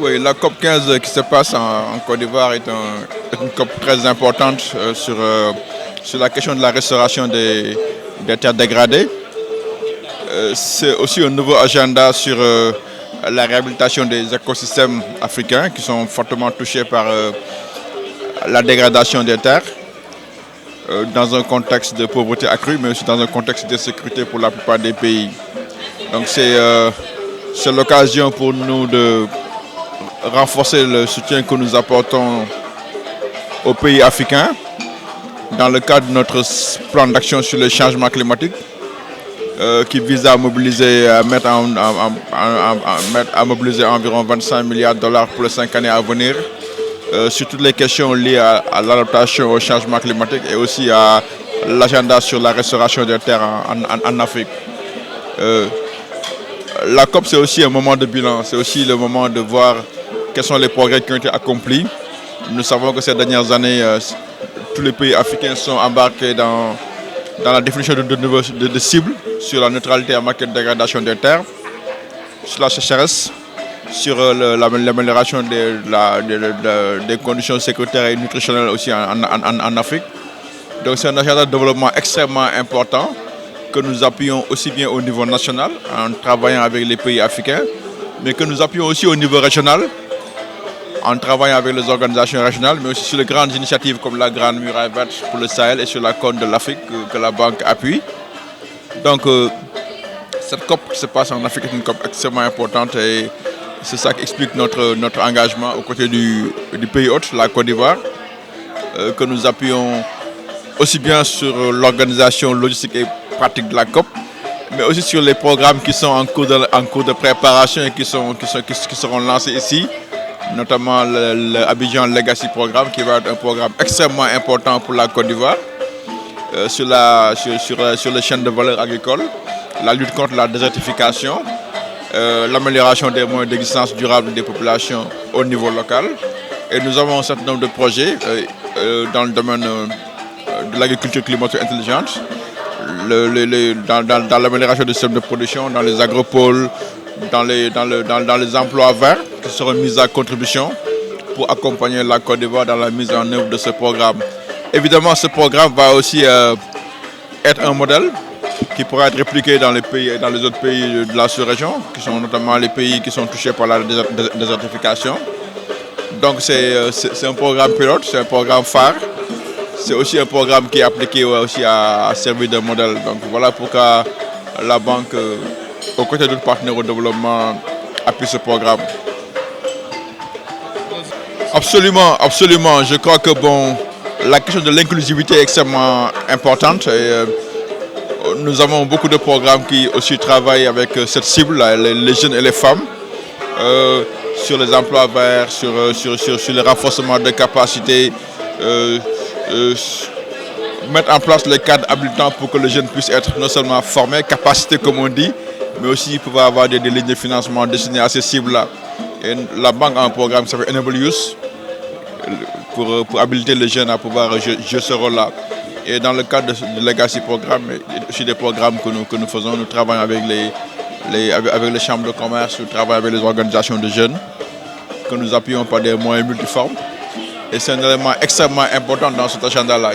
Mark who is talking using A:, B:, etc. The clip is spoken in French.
A: Oui, la COP 15 qui se passe en Côte d'Ivoire est une COP très importante sur la question de la restauration des terres dégradées. C'est aussi un nouveau agenda sur la réhabilitation des écosystèmes africains qui sont fortement touchés par la dégradation des terres dans un contexte de pauvreté accrue, mais aussi dans un contexte de sécurité pour la plupart des pays. Donc c'est l'occasion pour nous de renforcer le soutien que nous apportons aux pays africains dans le cadre de notre plan d'action sur le changement climatique qui vise à mobiliser, à mobiliser environ 25 milliards de dollars pour les 5 années à venir sur toutes les questions liées à l'adaptation au changement climatique et aussi à l'agenda sur la restauration des terres en Afrique. La COP, c'est aussi un moment de bilan, c'est aussi le moment de voir quels sont les progrès qui ont été accomplis. Nous savons que ces dernières années, tous les pays africains sont embarqués dans la définition de cibles sur la neutralité en matière de dégradation des terres, sur la sécheresse, sur l'amélioration des conditions sécuritaires et nutritionnelles aussi en Afrique. Donc c'est un agenda de développement extrêmement important que nous appuyons aussi bien au niveau national en travaillant avec les pays africains, mais que nous appuyons aussi au niveau régional en travaillant avec les organisations régionales, mais aussi sur les grandes initiatives comme la Grande Muraille Verte pour le Sahel et sur la Corne de l'Afrique que la Banque appuie. Donc cette COP qui se passe en Afrique est une COP extrêmement importante et c'est ça qui explique notre engagement aux côtés du pays hôte, la Côte d'Ivoire, que nous appuyons aussi bien sur l'organisation logistique et pratique de la COP, mais aussi sur les programmes qui sont en cours de préparation et qui seront lancés ici, notamment le Abidjan Legacy Programme, qui va être un programme extrêmement important pour la Côte d'Ivoire, sur les chaînes de valeur agricole, la lutte contre la désertification, l'amélioration des moyens d'existence durable des populations au niveau local. Et nous avons un certain nombre de projets dans le domaine de l'agriculture climatique intelligente, dans l'amélioration des systèmes de production, dans les agropoles, dans les emplois verts qui seront mis à contribution pour accompagner la Côte d'Ivoire dans la mise en œuvre de ce programme. Évidemment, ce programme va aussi être un modèle qui pourra être répliqué dans les autres pays de la sous-région, qui sont notamment les pays qui sont touchés par la désertification. Donc c'est un programme pilote, c'est un programme phare. C'est aussi un programme qui est appliqué aussi à servir de modèle. Donc voilà pourquoi la banque, aux côtés d'autres partenaires au développement, appuie ce programme. Absolument, absolument. Je crois que la question de l'inclusivité est extrêmement importante. Et, nous avons beaucoup de programmes qui aussi travaillent avec cette cible, les jeunes et les femmes, sur les emplois verts, sur le renforcement des capacités, mettre en place les cadres habilitants pour que les jeunes puissent être non seulement formés, capacités comme on dit, mais aussi pouvoir avoir des lignes de financement destinées à ces cibles-là. Et la banque a un programme qui s'appelle Enable Youth pour habiliter les jeunes à pouvoir jouer ce rôle-là. Et dans le cadre du Legacy Programme, et aussi des programmes que nous faisons, nous travaillons avec les chambres de commerce, nous travaillons avec les organisations de jeunes, que nous appuyons par des moyens multiformes. Et c'est un élément extrêmement important dans cet agenda-là.